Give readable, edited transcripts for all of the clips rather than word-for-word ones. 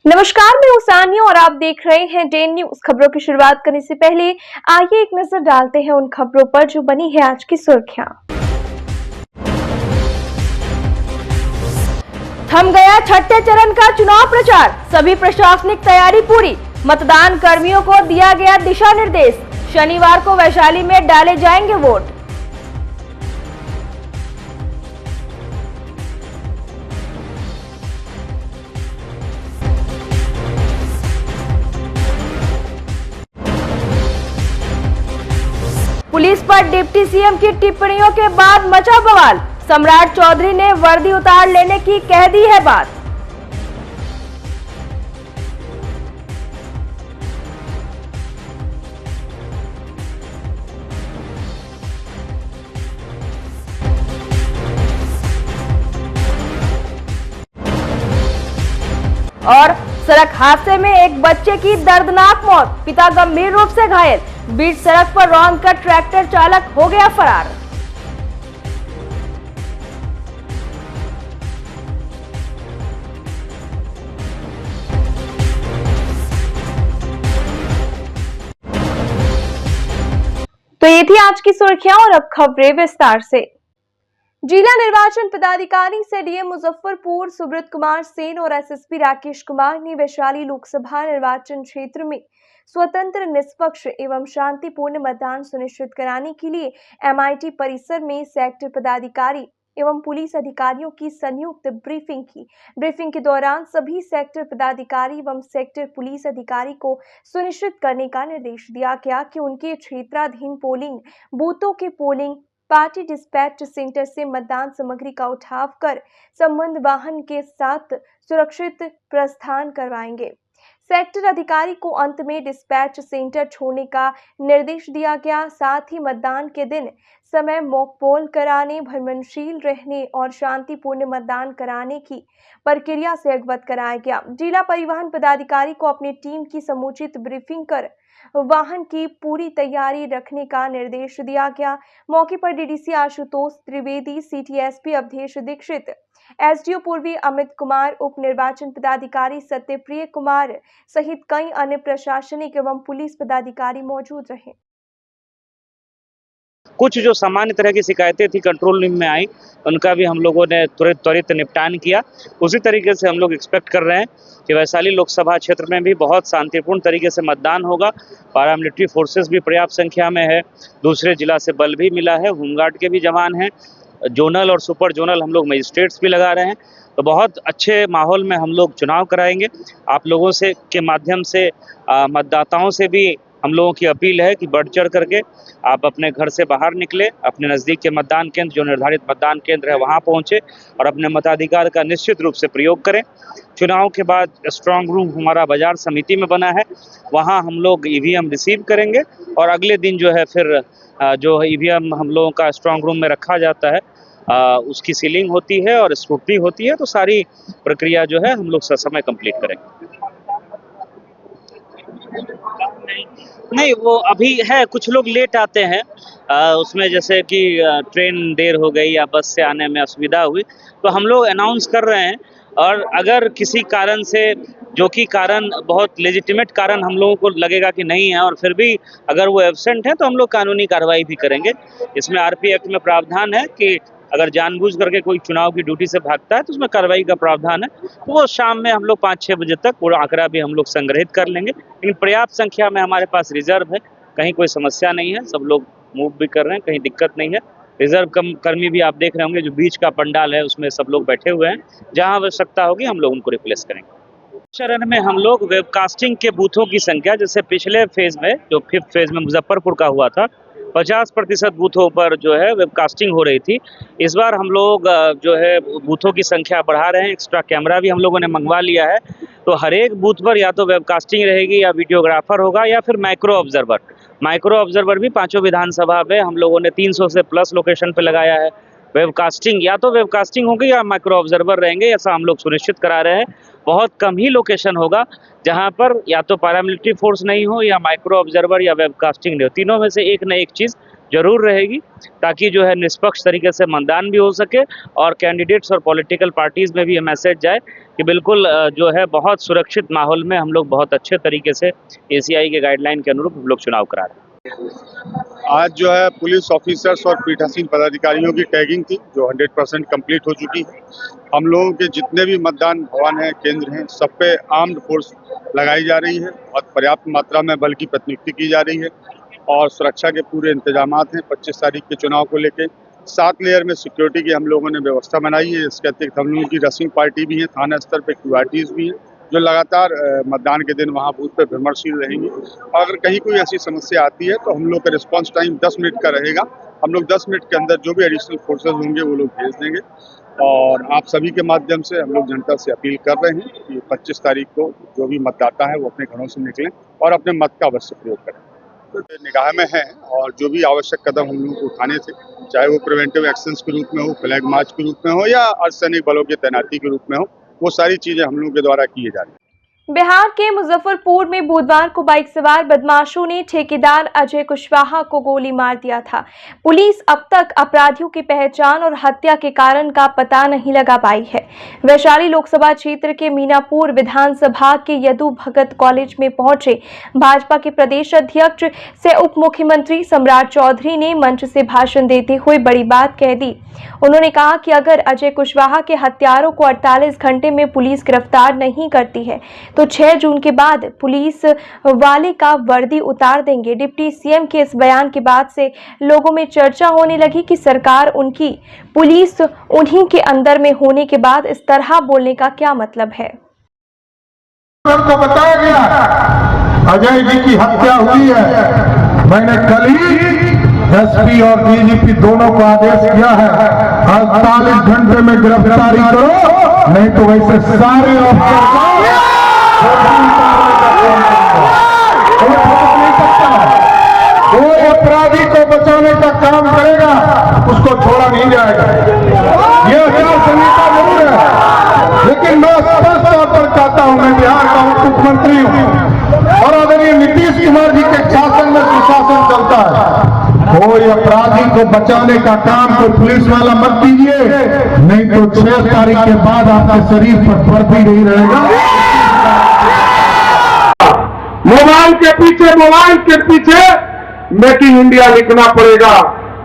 नमस्कार, मैं उसानी और आप देख रहे हैं डेन न्यूज। खबरों की शुरुआत करने से पहले आइए एक नजर डालते हैं उन खबरों पर जो बनी है आज की सुर्खियां। थम गया छठे चरण का चुनाव प्रचार, सभी प्रशासनिक तैयारी पूरी। मतदान कर्मियों को दिया गया दिशा निर्देश, शनिवार को वैशाली में डाले जाएंगे वोट। पुलिस पर डिप्टी सीएम की टिप्पणियों के बाद मचा बवाल, सम्राट चौधरी ने वर्दी उतार लेने की कह दी है बात। और सड़क हादसे में एक बच्चे की दर्दनाक मौत, पिता गंभीर रूप से घायल, बीच सड़क पर रौंद कर ट्रैक्टर चालक हो गया फरार। तो ये थी आज की सुर्खियां और अब खबरें विस्तार से। जिला निर्वाचन पदाधिकारी से डीएम मुजफ्फरपुर सुब्रत कुमार सेन और एसएसपी राकेश कुमार ने वैशाली लोकसभा निर्वाचन क्षेत्र में स्वतंत्र, निष्पक्ष एवं शांतिपूर्ण मतदान सुनिश्चित कराने के लिए एमआईटी परिसर में सेक्टर पदाधिकारी एवं पुलिस अधिकारियों की संयुक्त ब्रीफिंग की। ब्रीफिंग के दौरान सभी सेक्टर पदाधिकारी एवं सेक्टर पुलिस अधिकारी को सुनिश्चित करने का निर्देश दिया गया कि उनके क्षेत्राधीन पोलिंग बूथों के पोलिंग पार्टी डिस्पैच सेंटर से मतदान सामग्री का उठाव कर संबंध वाहन के साथ सुरक्षित प्रस्थान करवाएंगे। सेक्टर अधिकारी को अंत में डिस्पैच सेंटर छोड़ने का निर्देश दिया गया। साथ ही मतदान के दिन समय मॉक पोल कराने, भ्रमणशील रहने और शांतिपूर्ण मतदान कराने की प्रक्रिया से अवगत कराया गया। जिला परिवहन पदाधिकारी को अपनी टीम की समुचित ब्रीफिंग कर वाहन की पूरी तैयारी रखने का निर्देश दिया गया। मौके पर DDC Ashutosh Trivedi, city Awadhesh Dikshit, SDO पूर्वी अमित कुमार, उप निर्वाचन पदाधिकारी सत्यप्रिय कुमार सहित कई अन्य प्रशासनिक एवं पुलिस पदाधिकारी मौजूद रहे। कुछ जो सामान्य तरह की शिकायतें थी कंट्रोल रूम में आई, उनका भी हम लोगों ने त्वरित निपटान किया। उसी तरीके से हम लोग एक्सपेक्ट कर रहे हैं कि वैशाली लोकसभा क्षेत्र में भी बहुत शांतिपूर्ण तरीके से मतदान होगा। पैरामिलिट्री फोर्सेस भी पर्याप्त संख्या में है, दूसरे जिला से बल भी मिला है, होमगार्ड के भी जवान हैं, जोनल और सुपर जोनल हम लोग मजिस्ट्रेट्स भी लगा रहे हैं। तो बहुत अच्छे माहौल में हम लोग चुनाव कराएंगे। आप लोगों से के माध्यम से मतदाताओं से भी हम लोगों की अपील है कि बढ़ चढ़ करके आप अपने घर से बाहर निकले, अपने नज़दीक के मतदान केंद्र, जो निर्धारित मतदान केंद्र है वहां पहुंचे और अपने मताधिकार का निश्चित रूप से प्रयोग करें। चुनाव के बाद स्ट्रांग रूम हमारा बाजार समिति में बना है, वहां हम लोग ईवीएम रिसीव करेंगे और अगले दिन जो है फिर जो ईवीएम हम लोगों का स्ट्रांग रूम में रखा जाता है, उसकी सीलिंग होती है और स्क्रूटनी होती है। तो सारी प्रक्रिया जो है हम लोग समय कंप्लीट करेंगे। नहीं, वो अभी है, कुछ लोग लेट आते हैं, उसमें जैसे कि ट्रेन देर हो गई या बस से आने में असुविधा हुई, तो हम लोग अनाउंस कर रहे हैं। और अगर किसी कारण से, जो कि कारण बहुत लेजिटिमेट कारण हम लोगों को लगेगा कि नहीं है और फिर भी अगर वो एब्सेंट है, तो हम लोग कानूनी कार्रवाई भी करेंगे। इसमें आरपी एक्ट में प्रावधान है कि अगर जानबूझ करके कोई चुनाव की ड्यूटी से भागता है तो उसमें कार्रवाई का प्रावधान है। तो वो शाम में हम लोग 5-6 बजे तक पूरा आंकड़ा भी हम लोग संग्रहित कर लेंगे, लेकिन पर्याप्त संख्या में हमारे पास रिजर्व है, कहीं कोई समस्या नहीं है, सब लोग मूव भी कर रहे हैं, कहीं दिक्कत नहीं है। रिजर्व कर्मी भी आप देख रहे होंगे, जो बीच का पंडाल है उसमें सब लोग बैठे हुए हैं, जहां आवश्यकता होगी हम लोग उनको रिप्लेस करेंगे। चरण में हम लोग वेबकास्टिंग के बूथों की संख्या, जैसे पिछले फेज में, जो 5th फेज में मुजफ्फरपुर का हुआ था, 50% बूथों पर जो है वेबकास्टिंग हो रही थी। इस बार हम लोग जो है बूथों की संख्या बढ़ा रहे हैं, एक्स्ट्रा कैमरा भी हम लोगों ने मंगवा लिया है। तो हर एक बूथ पर या तो वेबकास्टिंग रहेगी या वीडियोग्राफर होगा या फिर माइक्रो ऑब्जर्वर भी 5 विधानसभा में हम लोगों ने 300 से प्लस लोकेशन पे लगाया है। वेबकास्टिंग या तो वेबकास्टिंग होगी या माइक्रो ऑब्जर्वर रहेंगे, ऐसा हम लोग सुनिश्चित करा रहे हैं। बहुत कम ही लोकेशन होगा जहां पर या तो पैरामिलिट्री फोर्स नहीं हो या माइक्रो ऑब्जर्वर या वेबकास्टिंग नहीं हो, तीनों में से एक न एक चीज़ जरूर रहेगी, ताकि जो है निष्पक्ष तरीके से मतदान भी हो सके और कैंडिडेट्स और पॉलिटिकल पार्टीज में भी ये मैसेज जाए कि बिल्कुल जो है बहुत सुरक्षित माहौल में हम लोग बहुत अच्छे तरीके से ACI के गाइडलाइन के अनुरूप हम लोग चुनाव करा रहे हैं। आज जो है पुलिस ऑफिसर्स और पीठासीन पदाधिकारियों की टैगिंग थी जो 100% कंप्लीट हो चुकी है। हम लोगों के जितने भी मतदान भवन हैं, केंद्र हैं, सब पे आर्म्ड फोर्स लगाई जा रही है और पर्याप्त मात्रा में बल की प्रतिनियुक्ति की जा रही है और सुरक्षा के पूरे इंतजामात हैं। 25 तारीख के चुनाव को लेकर 7 लेयर में सिक्योरिटी की हम लोगों ने व्यवस्था बनाई है। इसके अतिरिक्त हम लोगों की रसिंग पार्टी भी है, थाना स्तर पर QRTs भी हैं जो लगातार मतदान के दिन वहाँ बूथ पे भ्रमणशील रहेंगी। और अगर कहीं कोई ऐसी समस्या आती है तो हम लोग का रिस्पांस टाइम 10 मिनट का रहेगा। हम लोग 10 मिनट के अंदर जो भी एडिशनल फोर्सेज होंगे वो लोग भेज देंगे। और आप सभी के माध्यम से हम लोग जनता से अपील कर रहे हैं कि 25 तारीख को जो भी मतदाता है वो अपने घरों से निकलें और अपने मत का अवश्य प्रयोग करें। तो निगाह में है और जो भी आवश्यक कदम हम लोग को उठाने थे, चाहे वो प्रिवेंटिव एक्शंस के रूप में हो, फ्लैग मार्च के रूप में हो या अर्धसैनिक बलों की तैनाती के रूप में हो, वो सारी चीजें हम लोगों के द्वारा की जा रही हैं। बिहार के मुजफ्फरपुर में बुधवार को बाइक सवार बदमाशों ने ठेकेदार अजय कुशवाहा को गोली मार दिया था। पुलिस अब तक अपराधियों की पहचान और हत्या के कारण का पता नहीं लगा पाई है। वैशाली लोकसभा क्षेत्र के मीनापुर विधानसभा के यदु भगत कॉलेज में पहुंचे भाजपा के प्रदेश अध्यक्ष से उप मुख्यमंत्री सम्राट चौधरी ने मंच से भाषण देते हुए बड़ी बात कह दी। उन्होंने कहा कि अगर अजय कुशवाहा के हत्यारों को 48 घंटे में पुलिस गिरफ्तार नहीं करती है तो 6 जून के बाद पुलिस वाले का वर्दी उतार देंगे। डिप्टी CM के इस बयान के बाद से लोगों में चर्चा होने लगी कि सरकार उनकी, पुलिस उन्हीं के अंदर में होने के बाद इस तरह बोलने का क्या मतलब है। उनको बताया गया अजय जी की हत्या हुई है। मैंने कल ही SP और DGP दोनों को आदेश किया है 48 घंटे में गिरफ्तारी करो, नहीं तो वैसे सारे कोई अपराधी को बचाने का काम करेगा उसको छोड़ा नहीं जाएगा। यह आचार संहिता जरूर है, लेकिन मैं स्पष्ट तौर पर कहता हूं, मैं बिहार का उप मुख्यमंत्री हूं और आदरणीय नीतीश कुमार जी के शासन में सुशासन चलता है। कोई अपराधी को बचाने का काम कोई पुलिस वाला मत कीजिए, नहीं तो 6 तारीख के बाद आपके शरीर पर वर्दी नहीं रहेगा। मोबाइल के पीछे मेक इन इंडिया लिखना पड़ेगा।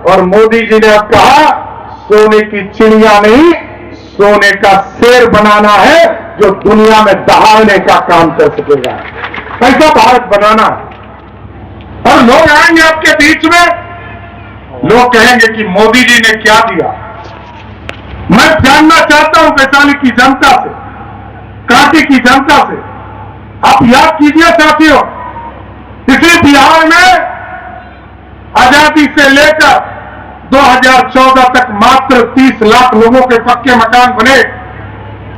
और मोदी जी ने अब कहा सोने की चिड़िया नहीं, सोने का शेर बनाना है जो दुनिया में दहाड़ने का काम कर सकेगा। ऐसा भारत बनाना है। और लोग आएंगे आपके बीच में, लोग कहेंगे कि मोदी जी ने क्या दिया। मैं जानना चाहता हूं वैशाली की जनता से, कांटी की जनता से। आप याद कीजिए साथियों, इसी बिहार में आजादी से लेकर 2014 तक मात्र 30 लाख लोगों के पक्के मकान बने,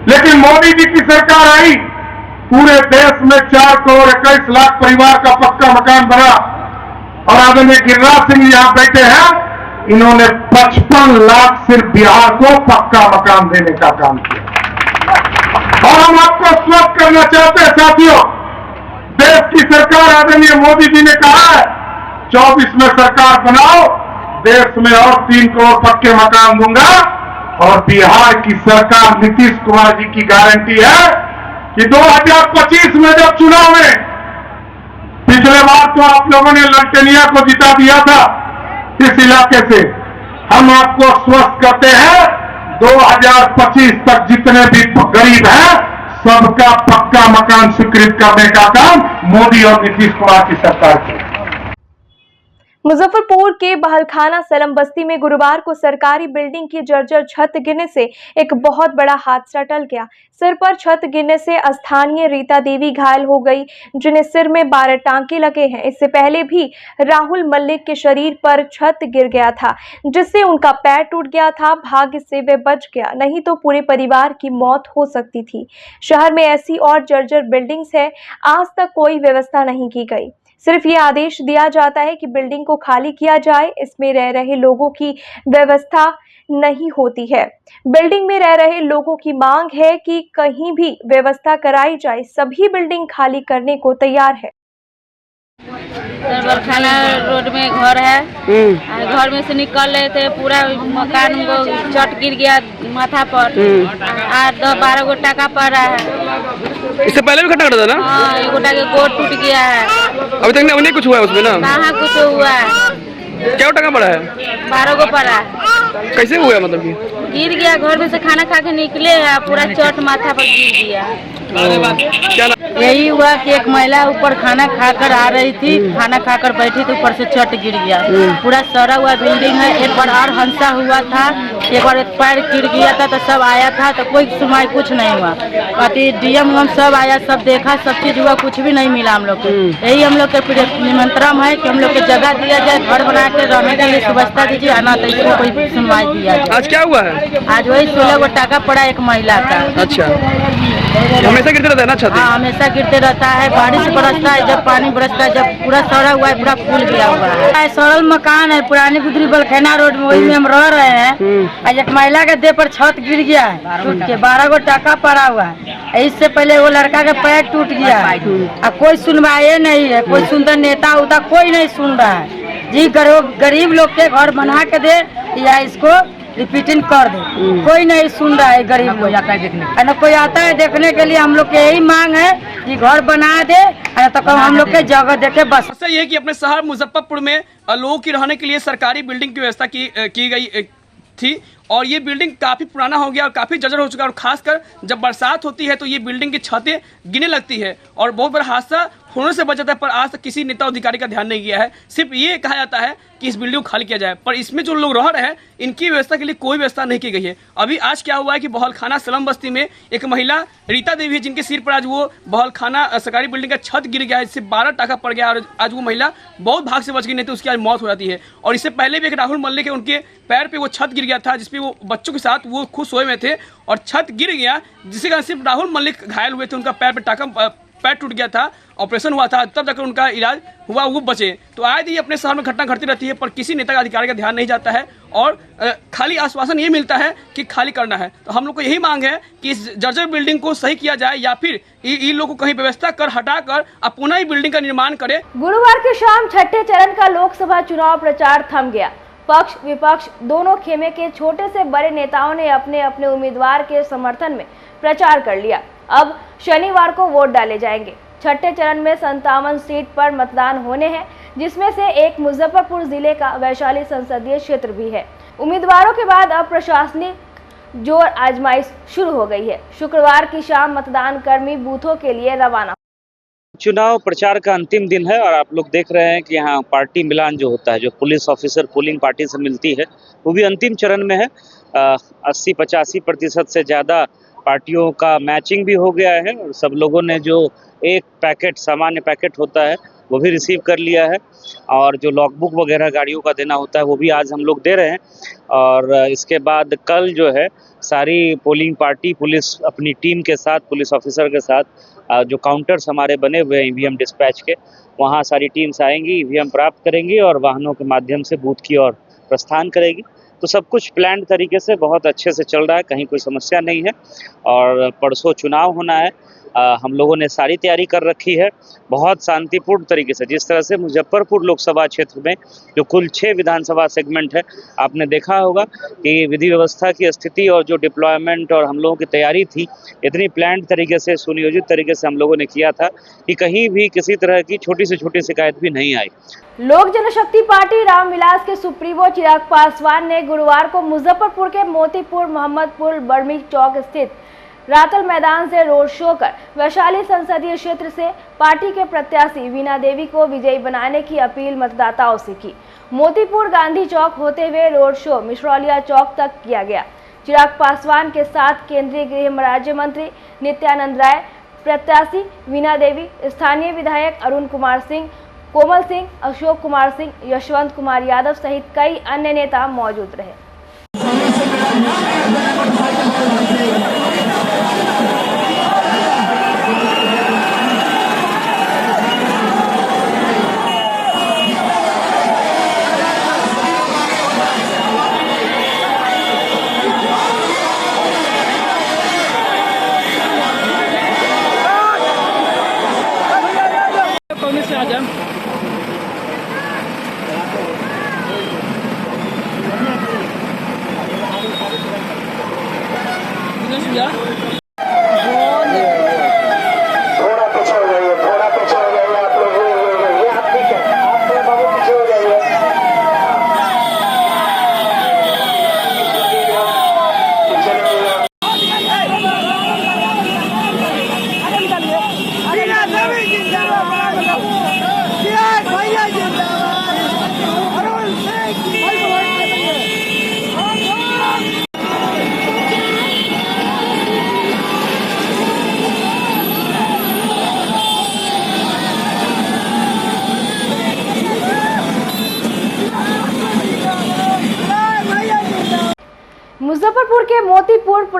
लेकिन मोदी जी की सरकार आई, पूरे देश में 4 करोड़ 21 लाख परिवार का पक्का मकान बना। और आदरणीय गिरिराज सिंह यहां बैठे हैं, इन्होंने 55 लाख सिर्फ बिहार को पक्का मकान देने का काम किया। और हम आपको स्वस्थ करना चाहते हैं साथियों, देश की सरकार आदरणीय मोदी जी ने कहा है 24 में सरकार बनाओ, देश में और 3 करोड़ पक्के मकान दूंगा। और बिहार की सरकार नीतीश कुमार जी की गारंटी है कि 2025 में जब चुनाव में, पिछले बार तो आप लोगों ने ललटेनिया को जिता दिया था इस इलाके से, हम आपको स्वस्थ करते हैं 2025 तक जितने भी गरीब हैं सबका पक्का मकान स्वीकृत करने का काम मोदी और नीतीश कुमार की सरकार की। मुजफ्फरपुर के बहलखाना सलम बस्ती में गुरुवार को सरकारी बिल्डिंग की जर्जर छत गिरने से एक बहुत बड़ा हादसा टल गया। सिर पर छत गिरने से स्थानीय रीता देवी घायल हो गई, जिन्हें सिर में 12 टांके लगे हैं। इससे पहले भी राहुल मल्लिक के शरीर पर छत गिर गया था, जिससे उनका पैर टूट गया था। भाग्य से वे बच गया, नहीं तो पूरे परिवार की मौत हो सकती थी। शहर में ऐसी और जर्जर बिल्डिंग्स है, आज तक कोई व्यवस्था नहीं की गई। सिर्फ ये आदेश दिया जाता है कि बिल्डिंग को खाली किया जाए, इसमें रह रहे लोगों की व्यवस्था नहीं होती है। बिल्डिंग में रह रहे लोगों की मांग है कि कहीं भी व्यवस्था कराई जाए, सभी बिल्डिंग खाली करने को तैयार है। बरखाना रोड में घर है। घर में से निकल रहे थे, पूरा मकान को चट गिर गया माथा पर। 8-12 गो टाका पड़ रहा है। इससे पहले भी घटना घटा था ना? हाँ, एक गोटा के गोड़ टूट गया है। अभी तक नहीं कुछ हुआ है उसमें ना? कहाँ कुछ हुआ है। क्या टाका पड़ा है? 12 गो पड़ा है। कैसे हुआ मतलब कि? गिर गया, घर में से खाना खा के निकले है, पूरा चोट माथा पर गिर गया। क्या यही हुआ कि एक महिला ऊपर खाना खाकर आ रही थी, खाना खाकर बैठी थी, ऊपर से चोट गिर गया। पूरा सड़ा हुआ बिल्डिंग है। एक बार और हादसा हुआ था, एक बार एक पैर गिर गया था तो सब आया था, तो कोई सुनवाई कुछ नहीं हुआ। बाकी डीएम हम सब आया, सब देखा, सब चीज हुआ, कुछ भी नहीं मिला हम लोग को। यही हम लोग के निमंत्रण है कि हम लोग को जगह दिया जाए, घर बना के रहने के लिए व्यवस्था दीजिए, आना तो इसको कोई सुनवाई दिया जाए। आज क्या हुआ है? आज वही 16 गो टाका पड़ा एक महिला का। अच्छा, हमेशा गिरते रहता है ना छत? हाँ, हमेशा गिरते रहता है। बारिश बरसता है, जब पानी बरसता है, जब पूरा सड़ा हुआ है, पूरा फूल गया हुआ है। सरल मकान है, पुरानी गुदरी बलखैना रोड में, वही में हम रह रहे हैं। आज एक महिला के देह पर छत गिर गया है टूट के, 12 गो टाका पड़ा हुआ है। इससे पहले वो लड़का का पैर टूट गया है, और कोई सुनवाई नहीं है। कोई सुंदर नेता उता कोई नहीं सुन रहा है जी। गरीब लोग के घर बना के दे या इसको रिपीटिंग कर दे, कोई नहीं सुन रहा है। गरीब लोग आता है देखने, न कोई आता है देखने के लिए। हम लोग की यही मांग है कि घर बना दे, तो कम हम लोग के जगह देके बस। ये है कि अपने शहर मुजफ्फरपुर में लोगों की रहने के लिए सरकारी बिल्डिंग की व्यवस्था की गई थी, और ये बिल्डिंग काफ़ी पुराना हो गया और काफ़ी जर्जर हो चुका है। और खासकर जब बरसात होती है तो ये बिल्डिंग की छतें गिरने लगती है और बहुत बड़ा हादसा होने से बच जाता है। पर आज तक किसी नेता अधिकारी का ध्यान नहीं किया है। सिर्फ ये कहा जाता है कि इस बिल्डिंग को खाली किया जाए, पर इसमें जो लोग रह रहे हैं इनकी व्यवस्था के लिए कोई व्यवस्था नहीं की गई है। अभी आज क्या हुआ है कि बहलखाना सलम बस्ती में एक महिला रीता देवी है, जिनके सिर पर आज वो बहलखाना सरकारी बिल्डिंग का छत गिर गया है, इससे 12 टाका पड़ गया और आज वो महिला बहुत भाग से बच गई, नहीं तो उसकी आज मौत हो जाती है। और इससे पहले भी एक राहुल मल्लिक के उनके पैर पे वो छत गिर गया था, जिसपे वो बच्चों के साथ वो खुद सोए में थे और छत गिर गया, जिसके कारण सिर्फ राहुल मल्लिक घायल हुए थे। उनका पैर टूट गया था, ऑपरेशन हुआ था, तब जाकर उनका इलाज हुआ, वो बचे। तो आए दिन अपने शहर में घटना घटती रहती है, पर किसी नेता का अधिकारी का ध्यान नहीं जाता है और खाली आश्वासन ये मिलता है कि खाली करना है। तो हम लोग को यही मांग है कि इस जर्जर बिल्डिंग को सही किया जाए, या फिर इन लोगों को कहीं व्यवस्था कर हटाकर अब पुनः ही बिल्डिंग का निर्माण करे। गुरुवार की शाम छठे चरण का लोकसभा चुनाव प्रचार थम गया। पक्ष विपक्ष दोनों खेमे के छोटे से बड़े नेताओं ने अपने अपने उम्मीदवार के समर्थन में प्रचार कर लिया। अब शनिवार को वोट डाले जाएंगे। छठे चरण में 57 सीट पर मतदान होने हैं, जिसमें से एक मुजफ्फरपुर जिले का वैशाली संसदीय क्षेत्र भी है। उम्मीदवारों के बाद अब प्रशासनिक जोर आजमाइश शुरू हो गई है। शुक्रवार की शाम मतदान कर्मी बूथों के लिए रवाना। चुनाव प्रचार का अंतिम दिन है और आप लोग देख रहे हैं कि यहाँ पार्टी मिलान जो होता है, जो पुलिस ऑफिसर पोलिंग पार्टी से मिलती है, वो भी अंतिम चरण में है। 80-85% से ज़्यादा पार्टियों का मैचिंग भी हो गया है और सब लोगों ने जो एक पैकेट सामान्य पैकेट होता है वो भी रिसीव कर लिया है, और जो लॉगबुक वगैरह गाड़ियों का देना होता है वो भी आज हम लोग दे रहे हैं। और इसके बाद कल जो है सारी पोलिंग पार्टी पुलिस अपनी टीम के साथ, पुलिस ऑफिसर के साथ, जो काउंटर्स हमारे बने हुए हैं ईवीएम डिस्पैच के, वहाँ सारी टीम्स आएंगी, ईवीएम प्राप्त करेंगी और वाहनों के माध्यम से बूथ की ओर प्रस्थान करेगी। तो सब कुछ प्लान तरीके से बहुत अच्छे से चल रहा है, कहीं कोई समस्या नहीं है। और परसों चुनाव होना है, हम लोगों ने सारी तैयारी कर रखी है बहुत शांतिपूर्ण तरीके से। जिस तरह से मुजफ्फरपुर लोकसभा क्षेत्र में जो कुल 6 विधानसभा सेगमेंट है, आपने देखा होगा कि विधि व्यवस्था की स्थिति और जो डिप्लॉयमेंट और हम लोगों की तैयारी थी, इतनी प्लान्ड तरीके से, सुनियोजित तरीके से हम लोगों ने किया था कि कहीं भी किसी तरह की छोटी से छोटी शिकायत भी नहीं आई। लोक जनशक्ति पार्टी रामविलास के सुप्रीमो चिराग पासवान ने गुरुवार को मुजफ्फरपुर के मोतीपुर मोहम्मदपुर बर्मी चौक स्थित रातल मैदान से रोड शो कर वैशाली संसदीय क्षेत्र से पार्टी के प्रत्याशी वीणा देवी को विजयी बनाने की अपील मतदाताओं से की। मोतीपुर गांधी चौक होते हुए रोड शो मिश्रौलिया चौक तक किया गया। चिराग पासवान के साथ केंद्रीय गृह राज्य मंत्री नित्यानंद राय, प्रत्याशी वीणा देवी, स्थानीय विधायक अरुण कुमार सिंह, कोमल सिंह, अशोक कुमार सिंह, यशवंत कुमार यादव सहित कई अन्य नेता मौजूद रहे।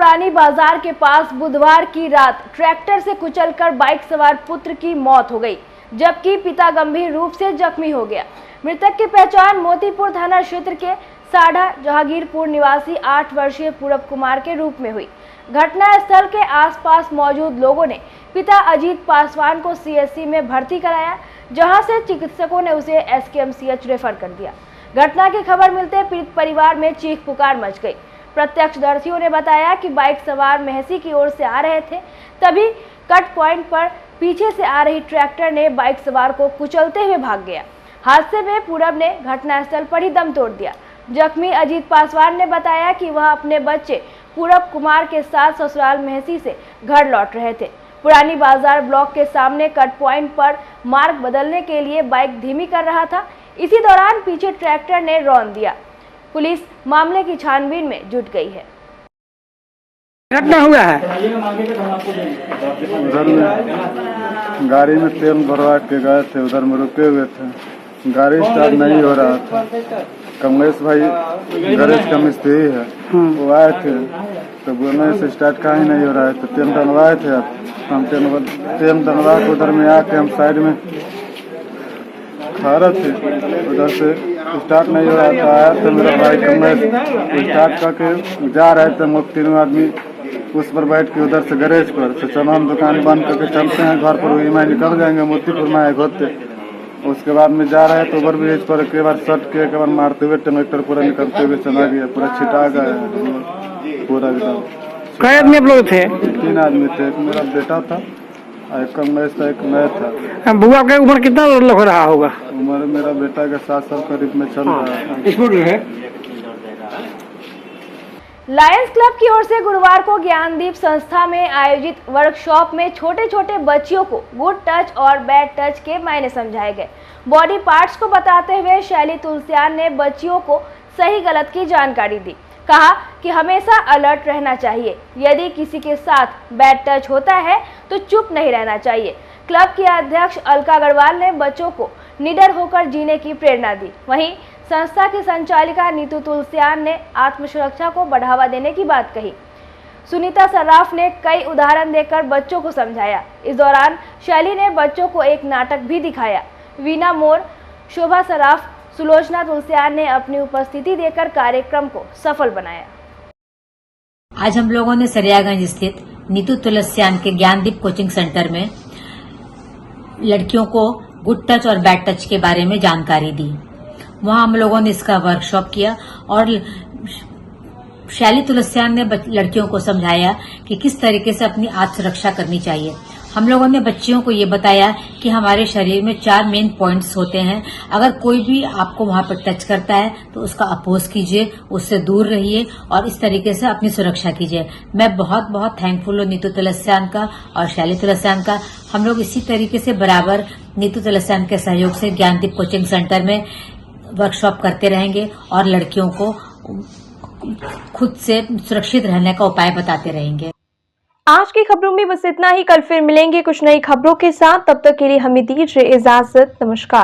पुरानी बाजार के पास बुधवार की रात ट्रैक्टर से कुचलकर बाइक सवार पुत्र की मौत हो गई, जबकि पिता गंभीर रूप से जख्मी हो गया। मृतक की पहचान मोतीपुर थाना क्षेत्र के साढ़ा जहांगीरपुर निवासी 8 वर्षीय पूरब कुमार के रूप में हुई। घटना स्थल के आसपास मौजूद लोगों ने पिता अजीत पासवान को सीएचसी में भर्ती कराया, जहां से चिकित्सकों ने उसे एसकेएमसीएच रेफर कर दिया। घटना की खबर मिलते पीड़ित परिवार में चीख पुकार मच गई। प्रत्यक्षदर्शियों ने बताया कि बाइक सवार मेहसी की ओर से आ रहे थे, तभी कट पॉइंट पर पीछे से आ रही ट्रैक्टर ने बाइक सवार को कुचलते हुए भाग गया। हादसे में पूरब ने घटनास्थल पर ही दम तोड़ दिया। जख्मी अजीत पासवान ने बताया कि वह अपने बच्चे पूरब कुमार के साथ ससुराल मेहसी से घर लौट रहे थे। पुरानी बाजार ब्लॉक के सामने कट पॉइंट पर मार्ग बदलने के लिए बाइक धीमी कर रहा था। इसी दौरान पीछे ट्रैक्टर ने रौंद दिया। पुलिस मामले की छानबीन में जुट गई है। घटना हुआ है उधर में गाड़ी में तेल भरवा के गए थे, उधर में रुके हुए थे, गाड़ी स्टार्ट नहीं हो रहा था। कमलेश भाई गैरेज का मिस्त्री है, वो आए थे तो बोलने से स्टार्ट का ही नहीं हो रहा है, तो तेल डलवाए थे। हम तेल डलवा के उधर में आके हम साइड में खड़ा थे, उधर से स्टार्ट नहीं हो रहा था। आया तो मेरा भाई कमलेश स्टार्ट करके जा रहे थे, हम 3 आदमी उस पर बैठ के उधर से गैरेज पर से चलो हम दुकान बंद करके चलते हैं घर पर, वही में निकल जाएंगे मोतीपुर में होते। उसके बाद में जा रहे हैं तो ओवर ब्रिज पर एक बार सट के एक बार मारते हुए टमाटर पूरा निकलते हुए चला गया, पूरा छिटा गया पूरा एकदम। कई आदमी आप लोग थे? 3 आदमी थे, एक मेरा बेटा था, एक कमलेश था, एक मैं था। बुआ का उम्र कितना लग रहा होगा? उम्र मेरा बेटा का 7 साल करीब में चल रहा है। लायंस क्लब की ओर से गुरुवार को ज्ञानदीप संस्था में आयोजित वर्कशॉप में छोटे छोटे बच्चियों को गुड टच और बैड टच के मायने समझाए गए। बॉडी पार्ट्स को बताते हुए शैली तुलसियान ने बच्चियों को सही गलत की जानकारी दी। कहा कि हमेशा अलर्ट रहना चाहिए, यदि किसी के साथ बैड टच होता है तो चुप नहीं रहना चाहिए। क्लब की अध्यक्ष अलका अग्रवाल ने बच्चों को निडर होकर जीने की प्रेरणा दी। वहीं संस्था की संचालिका नीतू तुलसियान ने आत्मसुरक्षा को बढ़ावा देने की बात कही। सुनीता सर्राफ ने कई उदाहरण देकर बच्चों को समझाया। इस दौरान शैली ने बच्चों को एक नाटक भी दिखाया। वीना मोर, शोभा सर्राफ, सुलोचना तुलसियान ने अपनी उपस्थिति देकर कार्यक्रम को सफल बनाया। आज हम लोगों ने सरियागंज स्थित नीतू तुलसियान के ज्ञानदीप कोचिंग सेंटर में लड़कियों को गुड टच और बैड टच के बारे में जानकारी दी। वहां हम लोगों ने इसका वर्कशॉप किया और शैली तुलसियान ने लड़कियों को समझाया कि किस तरीके से अपनी आत्मरक्षा करनी चाहिए। हम लोगों ने बच्चियों को ये बताया कि हमारे शरीर में 4 मेन पॉइंट्स होते हैं। अगर कोई भी आपको वहां पर टच करता है तो उसका अपोज कीजिए, उससे दूर रहिए और इस तरीके से अपनी सुरक्षा कीजिए। मैं बहुत बहुत थैंकफुल हूँ नीतू तुलसियान का और शैली तुलसियान का। हम लोग इसी तरीके से बराबर नीतू तुलसियान के सहयोग से ज्ञानदीप कोचिंग सेंटर में वर्कशॉप करते रहेंगे और लड़कियों को खुद से सुरक्षित रहने का उपाय बताते रहेंगे। आज की खबरों में बस इतना ही। कल फिर मिलेंगे कुछ नई खबरों के साथ। तब तक के लिए हमें दीजिए इजाजत। नमस्कार।